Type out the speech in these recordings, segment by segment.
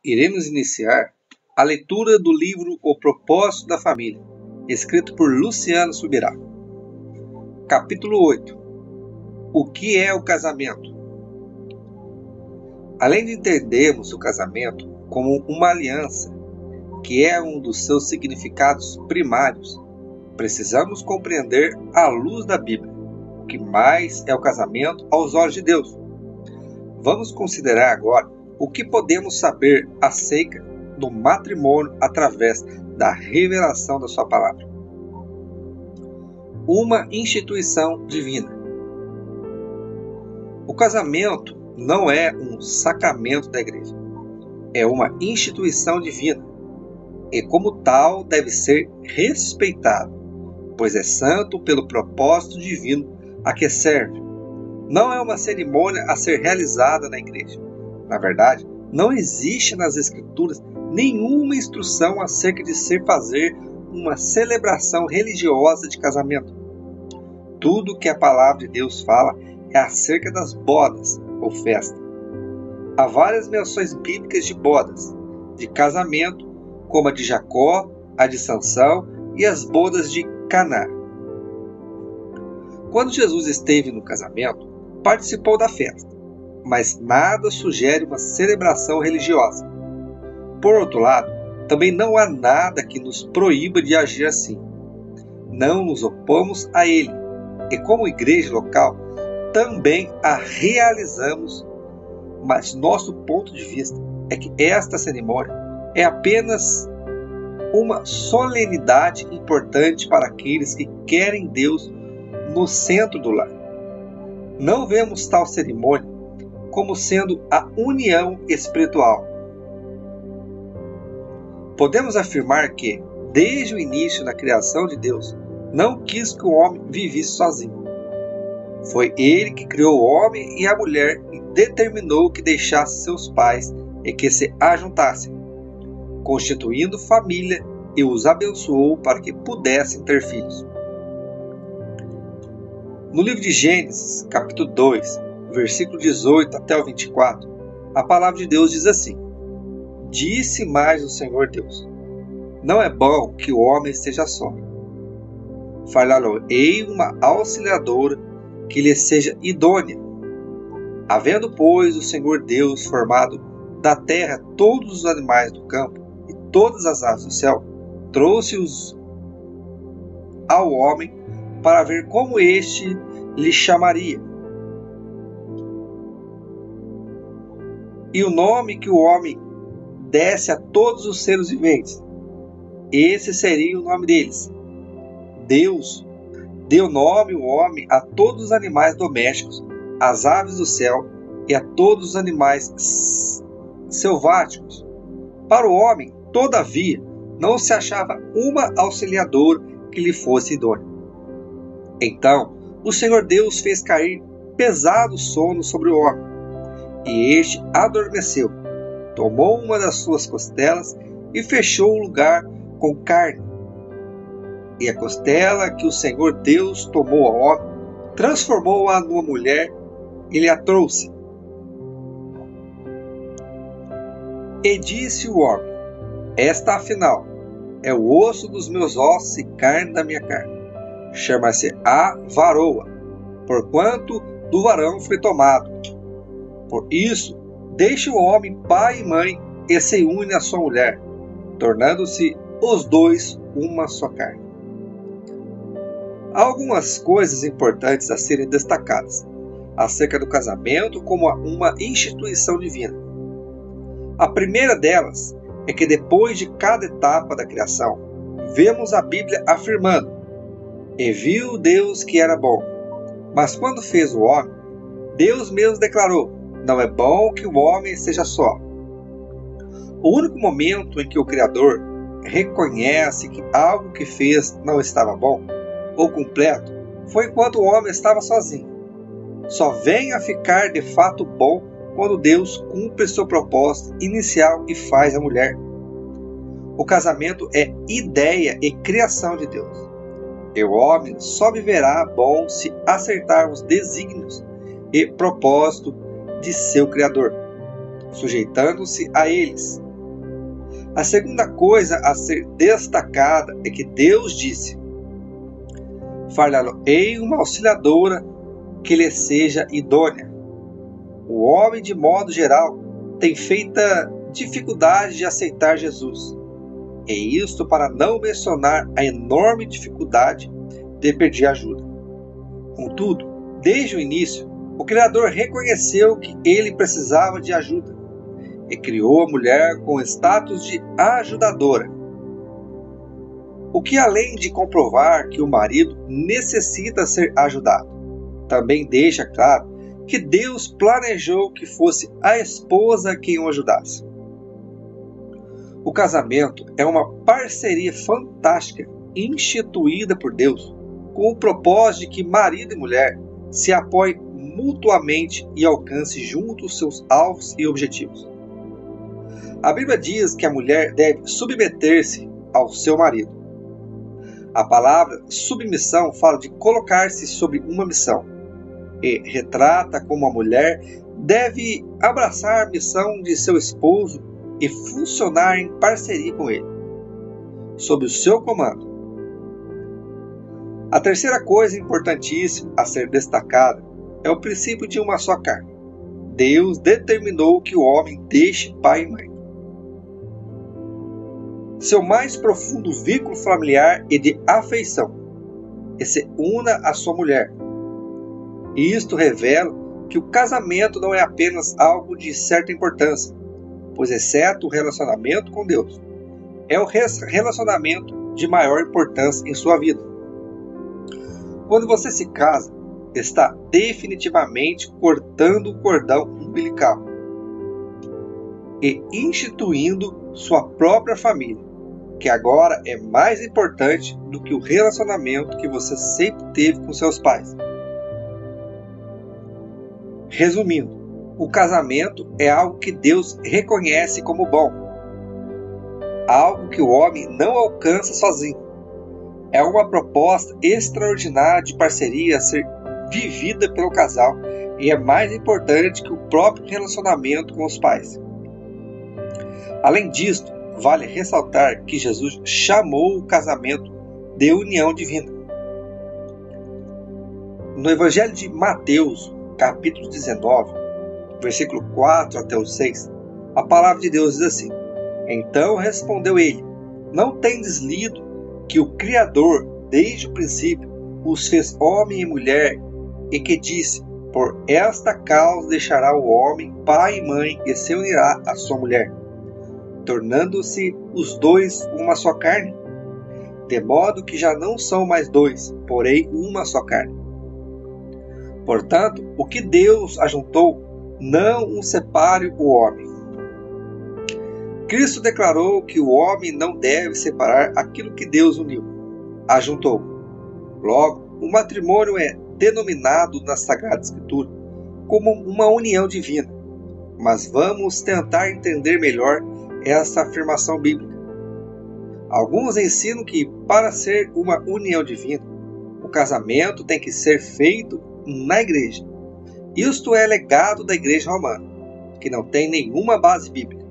Iremos iniciar a leitura do livro O Propósito da Família, escrito por Luciano Subirá. Capítulo 8. O que é o casamento? Além de entendermos o casamento como uma aliança, que é um dos seus significados primários, precisamos compreender, à luz da Bíblia, o que mais é o casamento aos olhos de Deus. Vamos considerar agora o que podemos saber acerca do matrimônio através da revelação da sua palavra. Uma instituição divina. O casamento não é um sacramento da igreja, é uma instituição divina e, como tal, deve ser respeitado, pois é santo pelo propósito divino a que serve. Não é uma cerimônia a ser realizada na igreja. Na verdade, não existe nas Escrituras nenhuma instrução acerca de se fazer uma celebração religiosa de casamento. Tudo que a palavra de Deus fala é acerca das bodas ou festa. Há várias menções bíblicas de bodas, de casamento, como a de Jacó, a de Sansão e as bodas de Caná. Quando Jesus esteve no casamento, participou da festa, mas nada sugere uma celebração religiosa. Por outro lado, também não há nada que nos proíba de agir assim. Não nos opomos a ele, e como igreja local, também a realizamos, mas nosso ponto de vista é que esta cerimônia é apenas uma solenidade importante para aqueles que querem Deus no centro do lar. Não vemos tal cerimônia como sendo a união espiritual. Podemos afirmar que, desde o início da criação de Deus, não quis que o homem vivesse sozinho. Foi ele que criou o homem e a mulher e determinou que deixassem seus pais e que se ajuntassem, constituindo família, e os abençoou para que pudessem ter filhos. No livro de Gênesis, capítulo 2, versículo 18 até o 24, a palavra de Deus diz assim: Disse mais o Senhor Deus: Não é bom que o homem esteja só. Far-lhe-ei uma auxiliadora que lhe seja idônea. Havendo, pois, o Senhor Deus formado da terra todos os animais do campo e todas as aves do céu, trouxe-os ao homem para ver como este lhe chamaria. E o nome que o homem desse a todos os seres viventes, esse seria o nome deles. Deus deu nome, o homem, a todos os animais domésticos, às aves do céu e a todos os animais selváticos. Para o homem, todavia, não se achava uma auxiliadora que lhe fosse idônea. Então, o Senhor Deus fez cair pesado sono sobre o homem, e este adormeceu. Tomou uma das suas costelas e fechou o lugar com carne. E a costela que o Senhor Deus tomou ao homem, transformou-a numa mulher e lhe a trouxe. E disse o homem: Esta, afinal, é o osso dos meus ossos e carne da minha carne. Chama-se-á varoa, porquanto do varão foi tomado. Por isso, deixa o homem pai e mãe e se une à sua mulher, tornando-se os dois uma só carne. Há algumas coisas importantes a serem destacadas acerca do casamento como uma instituição divina. A primeira delas é que depois de cada etapa da criação, vemos a Bíblia afirmando: E viu Deus que era bom. Mas quando fez o homem, Deus mesmo declarou: Não é bom que o homem seja só. O único momento em que o Criador reconhece que algo que fez não estava bom ou completo foi quando o homem estava sozinho. Só vem a ficar de fato bom quando Deus cumpre seu propósito inicial e faz a mulher. O casamento é ideia e criação de Deus. E o homem só viverá bom se acertar os desígnios e propósito de seu Criador, sujeitando-se a eles, A segunda coisa a ser destacada é que Deus disse: far-lhe-ei uma auxiliadora que lhe seja idônea. O homem, de modo geral, tem feita dificuldade de aceitar Jesus. E isto para não mencionar a enorme dificuldade de pedir ajuda. Contudo, desde o início, o Criador reconheceu que ele precisava de ajuda e criou a mulher com status de ajudadora. O que, além de comprovar que o marido necessita ser ajudado, também deixa claro que Deus planejou que fosse a esposa quem o ajudasse. O casamento é uma parceria fantástica instituída por Deus, com o propósito de que marido e mulher se apoiem mutuamente e alcancem juntos seus alvos e objetivos. A Bíblia diz que a mulher deve submeter-se ao seu marido. A palavra submissão fala de colocar-se sob uma missão e retrata como a mulher deve abraçar a missão de seu esposo e funcionar em parceria com ele, sob o seu comando. A terceira coisa importantíssima a ser destacada é o princípio de uma só carne. Deus determinou que o homem deixe pai e mãe, seu mais profundo vínculo familiar e de afeição, e se una à sua mulher. E isto revela que o casamento não é apenas algo de certa importância, pois, exceto o relacionamento com Deus, é o relacionamento de maior importância em sua vida. Quando você se casa, está definitivamente cortando o cordão umbilical e instituindo sua própria família, que agora é mais importante do que o relacionamento que você sempre teve com seus pais. Resumindo, o casamento é algo que Deus reconhece como bom, algo que o homem não alcança sozinho. É uma proposta extraordinária de parceria a ser vivida pelo casal e é mais importante que o próprio relacionamento com os pais. Além disto, vale ressaltar que Jesus chamou o casamento de união divina. No Evangelho de Mateus, capítulo 19, versículo 4 até o 6, a palavra de Deus diz assim: Então respondeu ele: Não tendes lido que o Criador, desde o princípio, os fez homem e mulher, e que disse: Por esta causa deixará o homem pai e mãe, e se unirá à sua mulher, tornando-se os dois uma só carne? De modo que já não são mais dois, porém uma só carne. Portanto, o que Deus ajuntou, não o separe o homem. Cristo declarou que o homem não deve separar aquilo que Deus uniu, ajuntou. Logo, o matrimônio é denominado na Sagrada Escritura como uma união divina. Mas vamos tentar entender melhor essa afirmação bíblica. Alguns ensinam que, para ser uma união divina, o casamento tem que ser feito na igreja. Isto é legado da Igreja Romana, que não tem nenhuma base bíblica.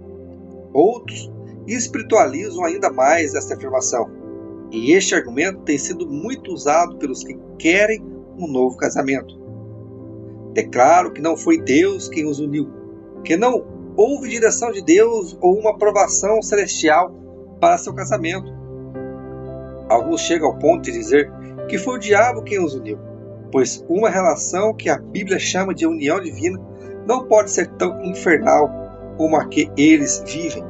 Outros espiritualizam ainda mais esta afirmação, e este argumento tem sido muito usado pelos que querem um novo casamento. Declaro que não foi Deus quem os uniu, que não houve direção de Deus ou uma aprovação celestial para seu casamento. Alguns chegam ao ponto de dizer que foi o diabo quem os uniu, pois uma relação que a Bíblia chama de união divina não pode ser tão infernal como a que eles vivem.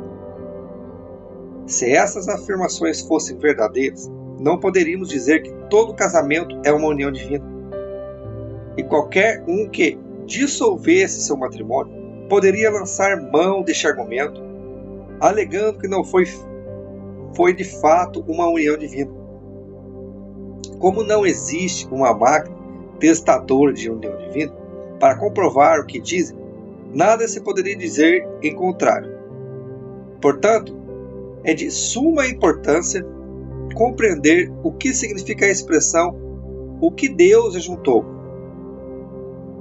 Se essas afirmações fossem verdadeiras, não poderíamos dizer que todo casamento é uma união divina. E qualquer um que dissolvesse seu matrimônio poderia lançar mão deste argumento, alegando que não foi de fato uma união divina. Como não existe uma máquina testadora de união divina para comprovar o que dizem, nada se poderia dizer em contrário. Portanto, é de suma importância compreender o que significa a expressão "o que Deus ajuntou".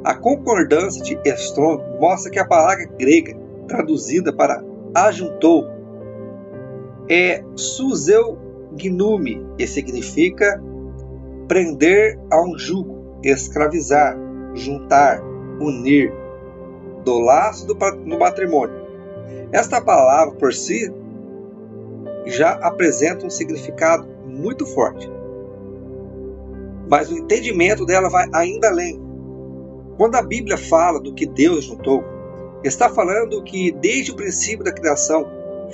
A concordância de Strong mostra que a palavra grega traduzida para ajuntou é suseugnumi, que significa prender a um jugo, escravizar, juntar, unir, do laço no matrimônio. Esta palavra por si já apresenta um significado muito forte, mas o entendimento dela vai ainda além. Quando a Bíblia fala do que Deus juntou, está falando que desde o princípio da criação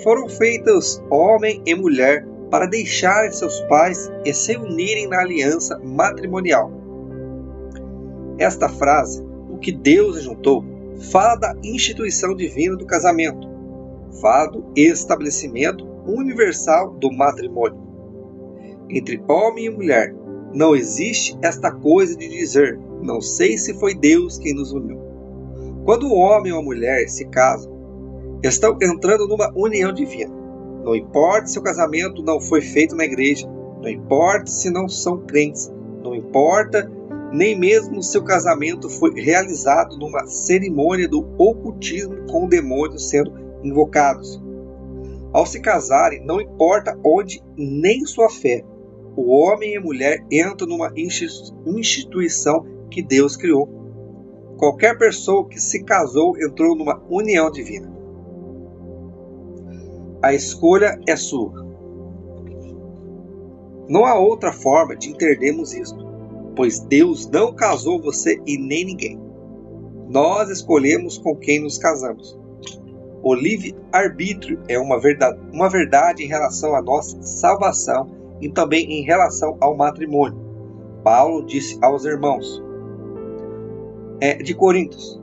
foram feitos homem e mulher para deixarem seus pais e se unirem na aliança matrimonial. Esta frase, o que Deus juntou, fala da instituição divina do casamento, fala do estabelecimento universal do matrimônio. Entre homem e mulher não existe esta coisa de dizer, não sei se foi Deus quem nos uniu. Quando o homem ou a mulher se casam, estão entrando numa união divina. Não importa se o casamento não foi feito na igreja, não importa se não são crentes, não importa nem mesmo se o casamento foi realizado numa cerimônia do ocultismo com demônios sendo invocados. Ao se casarem, não importa onde nem sua fé, o homem e a mulher entram numa instituição que Deus criou. Qualquer pessoa que se casou entrou numa união divina. A escolha é sua. Não há outra forma de entendermos isto, pois Deus não casou você e nem ninguém. Nós escolhemos com quem nos casamos. O livre-arbítrio é uma verdade em relação à nossa salvação e também em relação ao matrimônio. Paulo disse aos irmãos de Coríntios,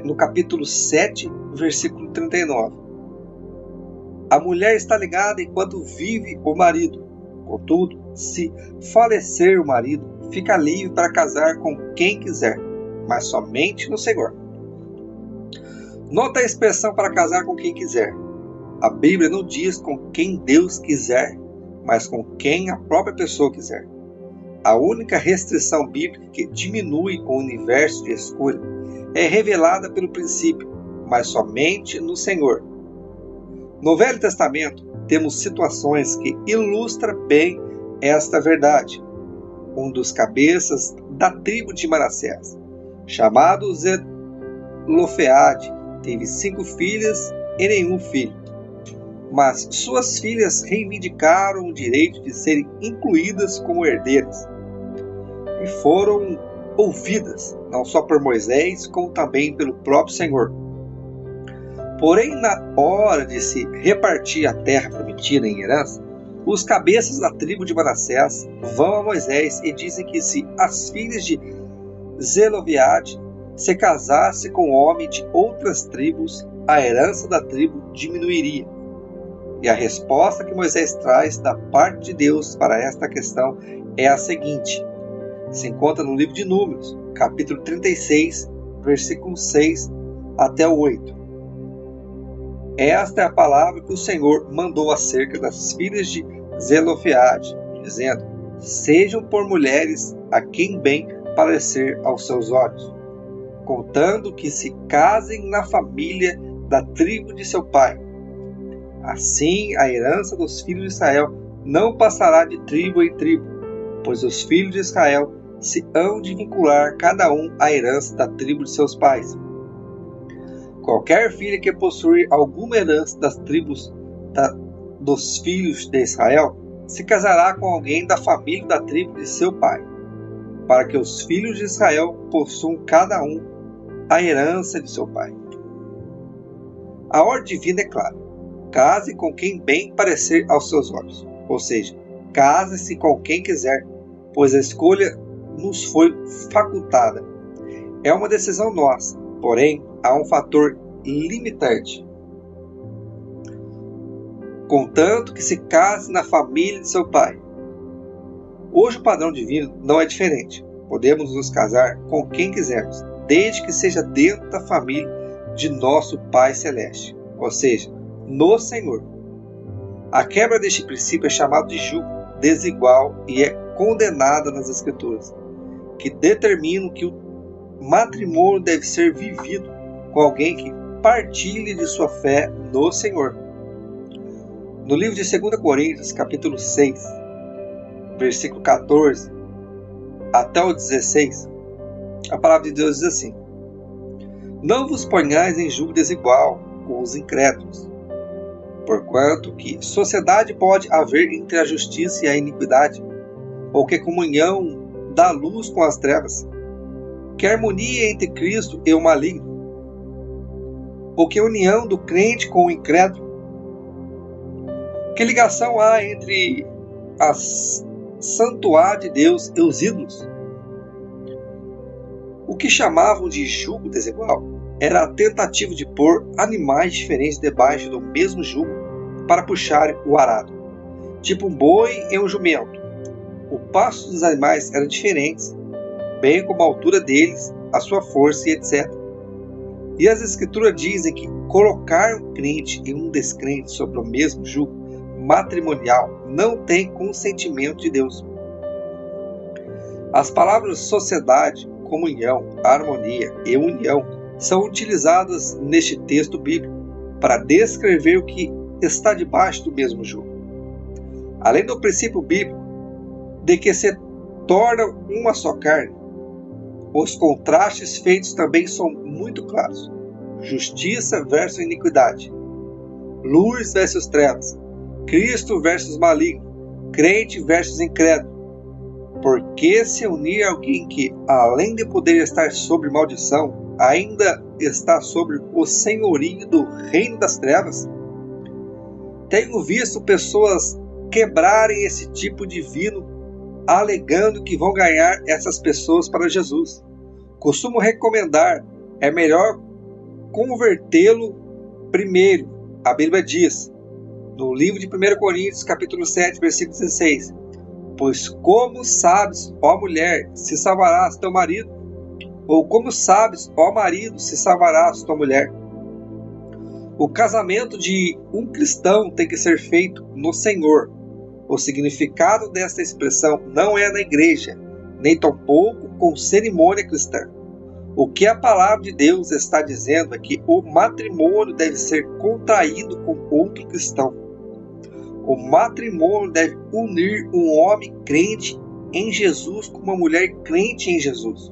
no capítulo 7, versículo 39. A mulher está ligada enquanto vive o marido. Contudo, se falecer o marido, fica livre para casar com quem quiser, mas somente no Senhor. Nota a expressão para casar com quem quiser. A Bíblia não diz com quem Deus quiser, mas com quem a própria pessoa quiser. A única restrição bíblica que diminui o universo de escolha é revelada pelo princípio, mas somente no Senhor. No Velho Testamento, temos situações que ilustram bem esta verdade. Um dos cabeças da tribo de Manassés, chamado Zelofeade, teve 5 filhas e nenhum filho. Mas suas filhas reivindicaram o direito de serem incluídas como herdeiras e foram ouvidas, não só por Moisés, como também pelo próprio Senhor. Porém, na hora de se repartir a terra prometida em herança, os cabeças da tribo de Manassés vão a Moisés e dizem que se as filhas de Zelofeade se casassem com homem de outras tribos, a herança da tribo diminuiria. E a resposta que Moisés traz da parte de Deus para esta questão é a seguinte. Se encontra no livro de Números, capítulo 36, versículo 6 até o 8. Esta é a palavra que o Senhor mandou acerca das filhas de Zelofeade, dizendo: sejam por mulheres a quem bem parecer aos seus olhos, contando que se casem na família da tribo de seu pai. Assim, a herança dos filhos de Israel não passará de tribo em tribo, pois os filhos de Israel se hão de vincular cada um à herança da tribo de seus pais. Qualquer filha que possuir alguma herança das tribos dos filhos de Israel se casará com alguém da família da tribo de seu pai, para que os filhos de Israel possuam cada um a herança de seu pai. A ordem divina é clara. Case com quem bem parecer aos seus olhos. Ou seja, case-se com quem quiser, pois a escolha nos foi facultada. É uma decisão nossa, porém, há um fator limitante. Contanto que se case na família de seu pai. Hoje o padrão divino não é diferente. Podemos nos casar com quem quisermos, desde que seja dentro da família de nosso Pai Celeste, ou seja, no Senhor. A quebra deste princípio é chamada de jugo desigual e é condenada nas Escrituras, que determinam que o matrimônio deve ser vivido com alguém que partilhe de sua fé no Senhor. No livro de 2 Coríntios, capítulo 6, versículo 14 até o 16, a palavra de Deus diz assim: Não vos ponhais em julgo desigual com os incrédulos, porquanto que sociedade pode haver entre a justiça e a iniquidade, ou que comunhão da luz com as trevas, que harmonia entre Cristo e o maligno, ou que união do crente com o incrédulo, que ligação há entre a santuário de Deus e os ídolos? O que chamavam de jugo desigual era a tentativa de pôr animais diferentes debaixo do mesmo jugo para puxarem o arado, tipo um boi e um jumento. O passo dos animais eram diferentes, bem como a altura deles, a sua força e etc. E as escrituras dizem que colocar um crente e um descrente sobre o mesmo jugo matrimonial não tem consentimento de Deus. As palavras sociedade, comunhão, harmonia e união são utilizadas neste texto bíblico para descrever o que está debaixo do mesmo jugo. Além do princípio bíblico de que se torna uma só carne, os contrastes feitos também são muito claros. Justiça versus iniquidade, luz versus trevas, Cristo versus maligno, crente versus incrédulo. Por que se unir a alguém que, além de poder estar sob maldição, ainda está sobre o senhorio do reino das trevas? Tenho visto pessoas quebrarem esse tipo divino, alegando que vão ganhar essas pessoas para Jesus. Costumo recomendar, é melhor convertê-lo primeiro. A Bíblia diz, no livro de 1 Coríntios, capítulo 7, versículo 16, Pois como sabes, ó mulher, se salvarás teu marido? Ou como sabes, ó marido, se salvarás tua mulher? O casamento de um cristão tem que ser feito no Senhor. O significado desta expressão não é na igreja, nem tampouco com cerimônia cristã. O que a palavra de Deus está dizendo é que o matrimônio deve ser contraído com outro cristão. O matrimônio deve unir um homem crente em Jesus com uma mulher crente em Jesus.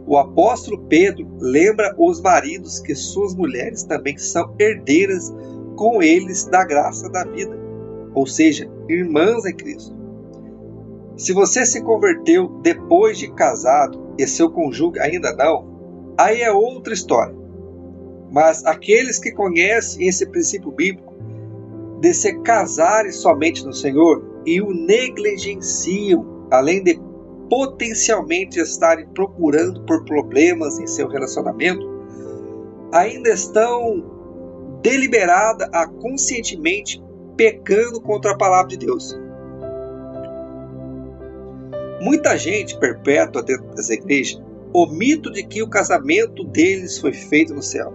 O apóstolo Pedro lembra os maridos que suas mulheres também são herdeiras com eles da graça da vida, ou seja, irmãs em Cristo. Se você se converteu depois de casado e seu cônjuge ainda não, aí é outra história. Mas aqueles que conhecem esse princípio bíblico de se casarem somente no Senhor e o negligenciam, além de potencialmente estarem procurando por problemas em seu relacionamento, ainda estão deliberada a conscientemente pecando contra a palavra de Deus. Muita gente perpétua dentro dessa igreja o mito de que o casamento deles foi feito no céu.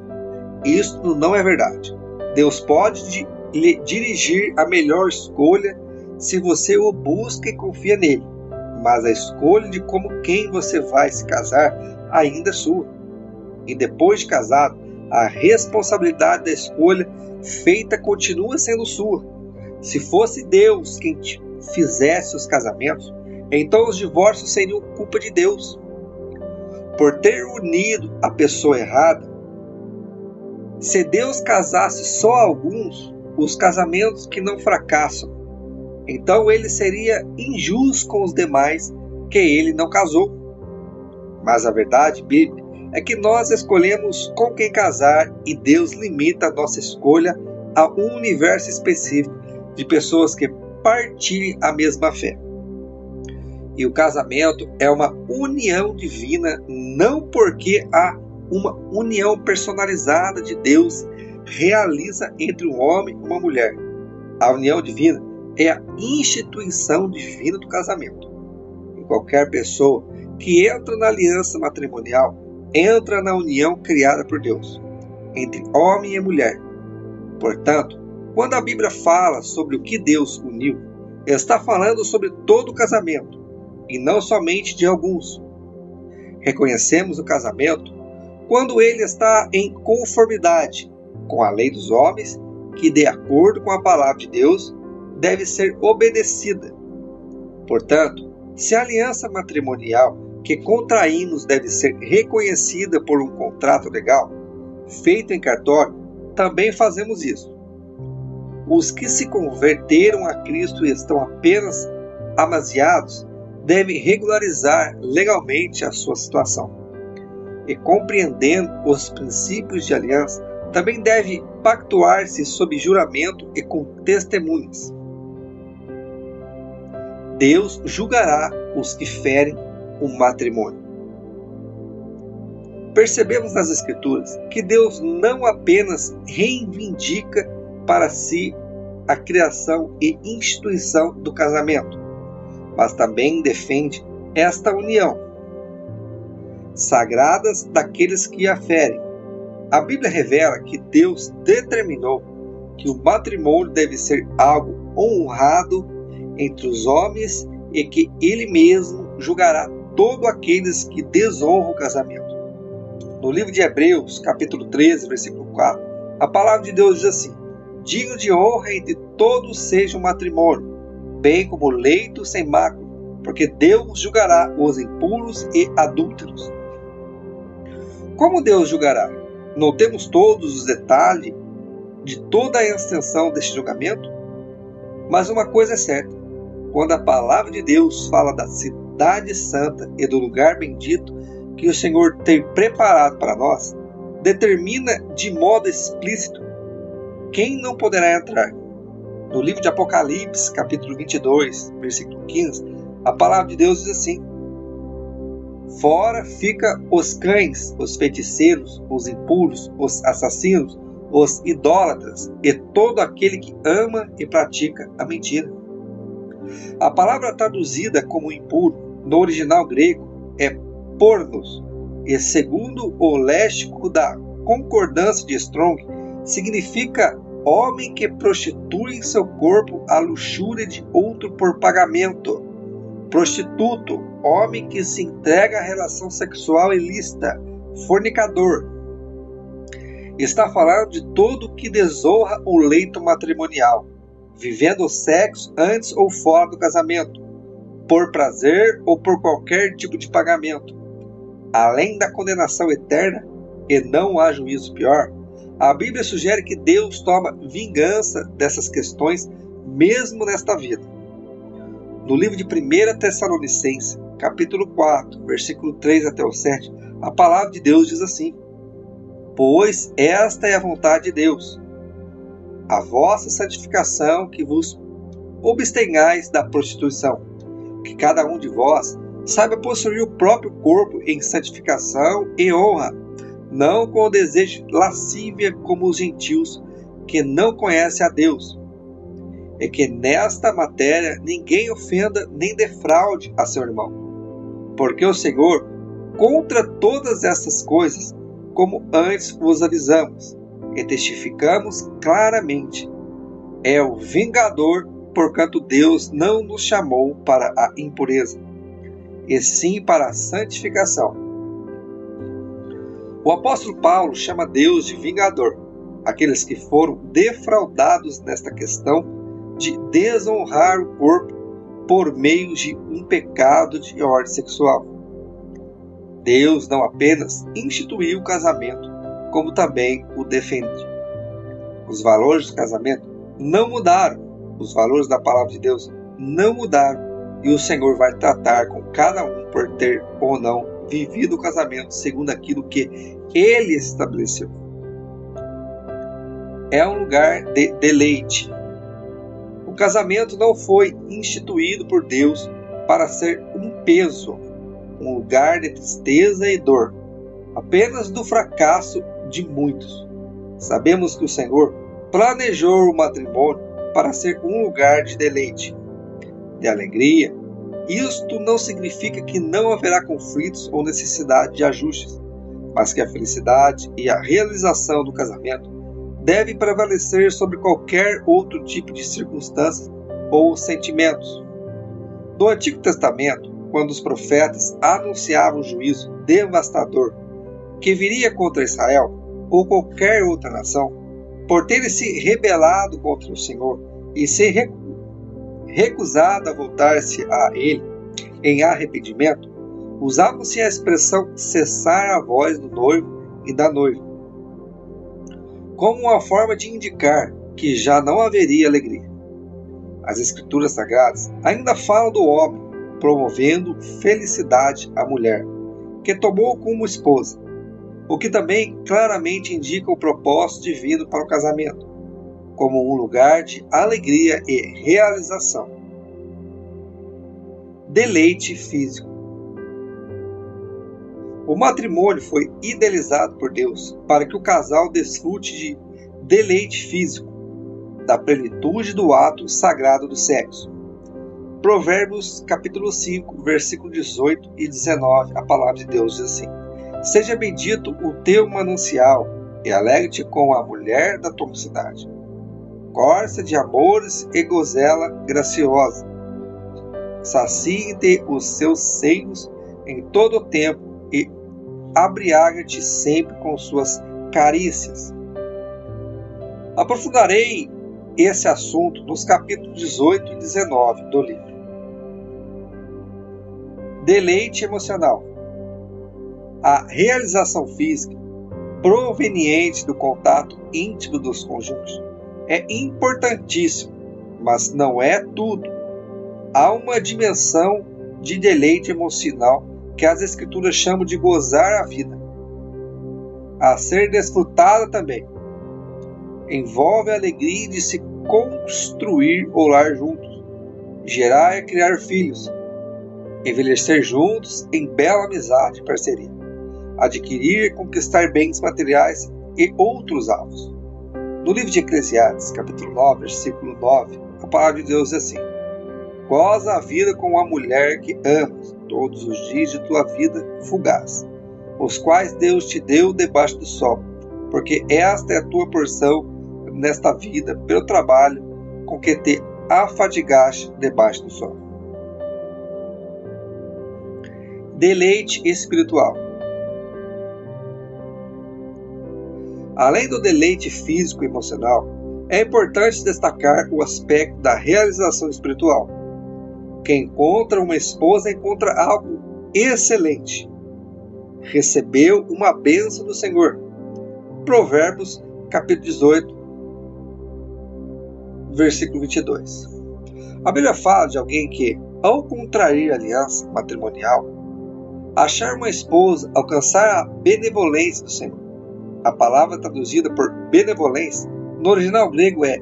Isso não é verdade. Deus pode lhe dirigir a melhor escolha se você o busca e confia nele, mas a escolha de quem você vai se casar ainda é sua. E depois de casado, a responsabilidade da escolha feita continua sendo sua. Se fosse Deus quem fizesse os casamentos, então os divórcios seriam culpa de Deus. Por ter unido a pessoa errada, se Deus casasse só alguns, os casamentos que não fracassam, então ele seria injusto com os demais que ele não casou. Mas a verdade bíblica é que nós escolhemos com quem casar e Deus limita a nossa escolha a um universo específico de pessoas que partilhem a mesma fé. E o casamento é uma união divina, não porque há uma união personalizada de Deus realiza entre um homem e uma mulher. A união divina é a instituição divina do casamento. E qualquer pessoa que entra na aliança matrimonial entra na união criada por Deus, entre homem e mulher. Portanto, quando a Bíblia fala sobre o que Deus uniu, está falando sobre todo o casamento, e não somente de alguns. Reconhecemos o casamento quando ele está em conformidade com a lei dos homens que, de acordo com a palavra de Deus, deve ser obedecida. Portanto, se a aliança matrimonial que contraímos deve ser reconhecida por um contrato legal, feito em cartório, também fazemos isso. Os que se converteram a Cristo e estão apenas amaziados devem regularizar legalmente a sua situação. E compreendendo os princípios de aliança, também deve pactuar-se sob juramento e com testemunhas. Deus julgará os que ferem o matrimônio. Percebemos nas Escrituras que Deus não apenas reivindica para si a criação e instituição do casamento, mas também defende esta união, sagradas daqueles que a ferem. A Bíblia revela que Deus determinou que o matrimônio deve ser algo honrado entre os homens e que Ele mesmo julgará todos aqueles que desonram o casamento. No livro de Hebreus, capítulo 13, versículo 4, a palavra de Deus diz assim: digno de honra entre todos seja o matrimônio, bem como o leito sem mácula, porque Deus julgará os impuros e adúlteros. Como Deus julgará? Não temos todos os detalhes de toda a extensão deste julgamento? Mas uma coisa é certa: quando a palavra de Deus fala da cidade santa e do lugar bendito que o Senhor tem preparado para nós, determina de modo explícito quem não poderá entrar. No livro de Apocalipse, capítulo 22, versículo 15, a palavra de Deus diz assim: fora fica os cães, os feiticeiros, os impuros, os assassinos, os idólatras e todo aquele que ama e pratica a mentira. A palavra traduzida como impuro no original grego é pornos, e segundo o léxico da concordância de Strong, significa homem que prostitui seu corpo à luxúria de outro por pagamento. Prostituto, homem que se entrega à relação sexual ilícita. Fornicador. Está falando de todo que desonra o leito matrimonial, vivendo o sexo antes ou fora do casamento, por prazer ou por qualquer tipo de pagamento. Além da condenação eterna, e não há juízo pior, a Bíblia sugere que Deus toma vingança dessas questões mesmo nesta vida. No livro de 1 Tessalonicenses, capítulo 4, versículo 3 até o 7, a palavra de Deus diz assim: pois esta é a vontade de Deus, a vossa santificação, que vos abstenhais da prostituição, que cada um de vós saiba possuir o próprio corpo em santificação e honra, não com o desejo de lascívia como os gentios, que não conhecem a Deus. É que nesta matéria ninguém ofenda nem defraude a seu irmão, porque o Senhor, contra todas estas coisas, como antes vos avisamos e testificamos claramente, é o vingador, porquanto Deus não nos chamou para a impureza, e sim para a santificação. O apóstolo Paulo chama Deus de vingador, aqueles que foram defraudados nesta questão de desonrar o corpo por meio de um pecado de ordem sexual. Deus não apenas instituiu o casamento, como também o defende. Os valores do casamento não mudaram, os valores da palavra de Deus não mudaram, e o Senhor vai tratar com cada um por ter ou não vivido o casamento segundo aquilo que Ele estabeleceu. É um lugar de deleite. O casamento não foi instituído por Deus para ser um peso, um lugar de tristeza e dor, apenas do fracasso de muitos. Sabemos que o Senhor planejou o matrimônio para ser um lugar de deleite, de alegria. Isto não significa que não haverá conflitos ou necessidade de ajustes, mas que a felicidade e a realização do casamento devem prevalecer sobre qualquer outro tipo de circunstâncias ou sentimentos. No Antigo Testamento, quando os profetas anunciavam o juízo devastador que viria contra Israel ou qualquer outra nação, por terem se rebelado contra o Senhor e se recusado a voltar-se a Ele em arrependimento, usavam-se a expressão cessar a voz do noivo e da noiva, como uma forma de indicar que já não haveria alegria. As Escrituras Sagradas ainda falam do homem promovendo felicidade à mulher, que tomou como esposa, o que também claramente indica o propósito divino para o casamento, como um lugar de alegria e realização. Deleite físico. O matrimônio foi idealizado por Deus para que o casal desfrute de deleite físico, da plenitude do ato sagrado do sexo. Provérbios capítulo 5, versículo 18 e 19, a palavra de Deus diz assim: Seja bendito o teu manancial, e alegre-te com a mulher da tua mocidade. Corça de amores e gozela graciosa. Sacie-te os seus seios em todo o tempo, e abriaga-te sempre com suas carícias. Aprofundarei esse assunto nos capítulos 18 e 19 do livro. Deleite emocional. A realização física proveniente do contato íntimo dos cônjuges é importantíssimo, mas não é tudo. Há uma dimensão de deleite emocional que as Escrituras chamam de gozar a vida, a ser desfrutada também. Envolve a alegria de se construir o lar juntos, gerar e criar filhos, envelhecer juntos em bela amizade e parceria, adquirir e conquistar bens materiais e outros alvos. No livro de Eclesiastes, capítulo 9, versículo 9, a palavra de Deus é assim: Goza a vida com a mulher que amas todos os dias de tua vida fugaz, os quais Deus te deu debaixo do sol, porque esta é a tua porção nesta vida, pelo trabalho com que te afadigaste debaixo do sol. Deleite espiritual. Além do deleite físico e emocional, é importante destacar o aspecto da realização espiritual. Quem encontra uma esposa encontra algo excelente. Recebeu uma bênção do Senhor. Provérbios, capítulo 18, versículo 22. A Bíblia fala de alguém que, ao contrair aliança matrimonial, achar uma esposa, alcançar a benevolência do Senhor. A palavra traduzida por benevolência no original grego é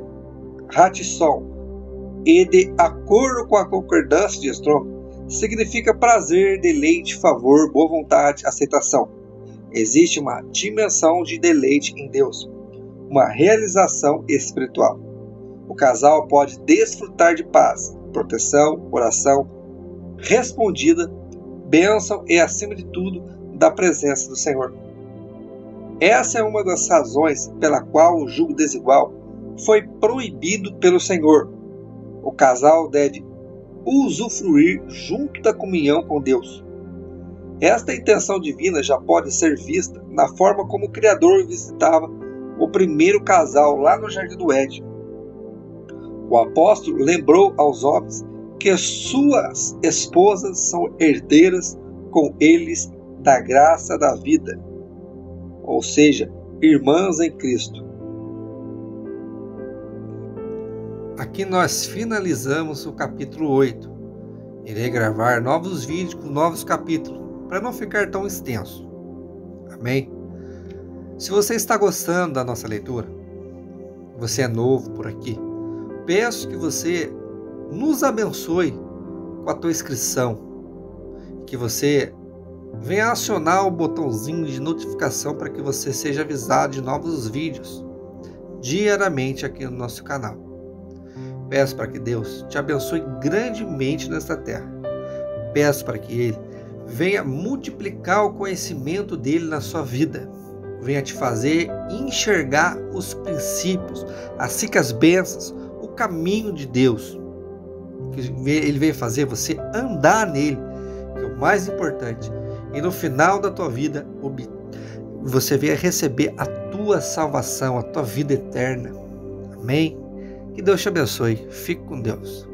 ratisson, e de acordo com a concordância de Strong, significa prazer, deleite, favor, boa vontade, aceitação. Existe uma dimensão de deleite em Deus, uma realização espiritual. O casal pode desfrutar de paz, proteção, oração respondida, bênção e, acima de tudo, da presença do Senhor. Essa é uma das razões pela qual o jugo desigual foi proibido pelo Senhor. O casal deve usufruir junto da comunhão com Deus. Esta intenção divina já pode ser vista na forma como o Criador visitava o primeiro casal lá no Jardim do Éden. O apóstolo lembrou aos homens que suas esposas são herdeiras com eles da graça da vida, ou seja, irmãs em Cristo. Aqui nós finalizamos o capítulo 8. Irei gravar novos vídeos com novos capítulos, para não ficar tão extenso. Amém? Se você está gostando da nossa leitura, você é novo por aqui, peço que você nos abençoe com a tua inscrição, que você venha acionar o botãozinho de notificação para que você seja avisado de novos vídeos diariamente aqui no nosso canal. Peço para que Deus te abençoe grandemente nesta terra. Peço para que Ele venha multiplicar o conhecimento dele na sua vida. Venha te fazer enxergar os princípios, assim que as bênçãos, o caminho de Deus. Que Ele venha fazer você andar nele, que é o mais importante. E no final da tua vida, você venha receber a tua tua salvação, a tua vida eterna. Amém? Que Deus te abençoe. Fique com Deus.